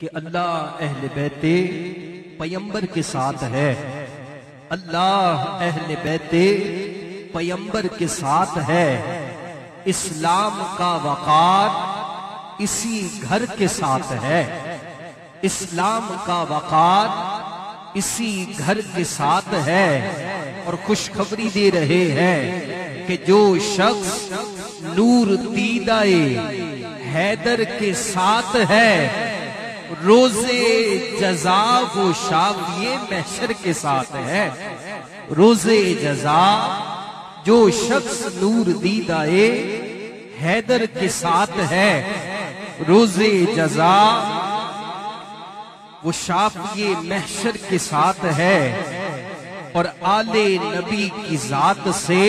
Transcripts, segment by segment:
कि अल्लाह अहले बैते पैगंबर के साथ है। अल्लाह अहले बैते पैगंबर के साथ है। इस्लाम का वक़ार इसी घर के साथ है। इस्लाम का वक़ार इसी घर के साथ है। और खुशखबरी दे रहे हैं कि जो शख्स नूर दीदाए हैदर के साथ है, रोजे जजा वो शाफिए महशर के साथ है। रोजे जजा जो शख्स नूर दीदाए हैदर के साथ है, रोजे जजा वो शाफिए महशर के साथ है। और आले नबी की जात से,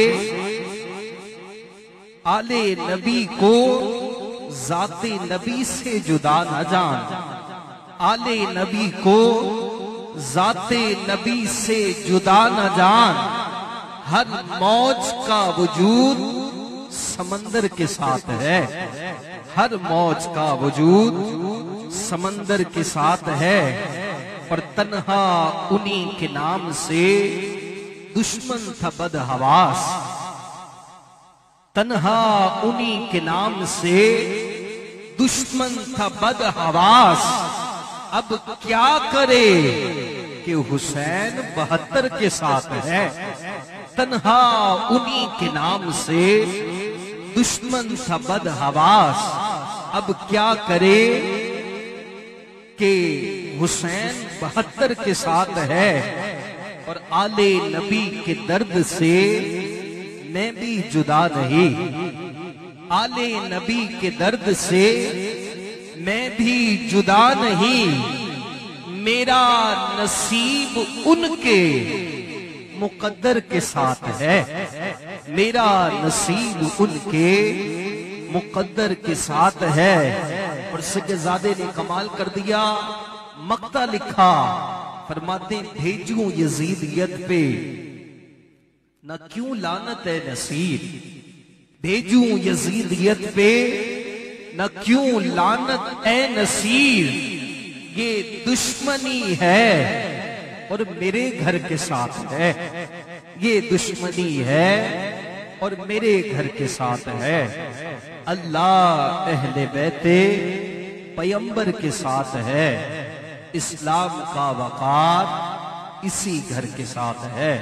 आले नबी को जाते नबी से जुदा न जान। आले नबी को जाते नबी से जुदा न जान। हर मौज का वजूद समंदर के साथ है। हर मौज का वजूद समंदर के साथ है। और तन्हा उन्हीं के नाम से दुश्मन था बदहवास। तन्हा उन्हीं के नाम से दुश्मन था बदहवास। अब क्या करे कि हुसैन 72 के साथ है। तन्हा उन्हीं के नाम से दुश्मन था बदहवास। अब क्या करे कि हुसैन 72 के साथ है। और आले नबी के दर्द से मैं भी जुदा नहीं। आले नबी के दर्द से मैं भी जुदा नहीं। मेरा नसीब उनके मुकद्दर के साथ है। मेरा नसीब उनके मुकद्दर के साथ है। और सज्जादे ने कमाल कर दिया, मक्ता लिखा, फरमाते भेजूं यजीदियत पे न क्यों लानत है नसीर। भेजूं यजीदियत पे न क्यों लानत है नसीर। ये दुश्मनी है और मेरे घर के साथ है। ये दुश्मनी है और मेरे घर के साथ है। अल्लाह अहले बैते पैगंबर के साथ है। इस्लाम का वक़ार इसी घर के साथ है।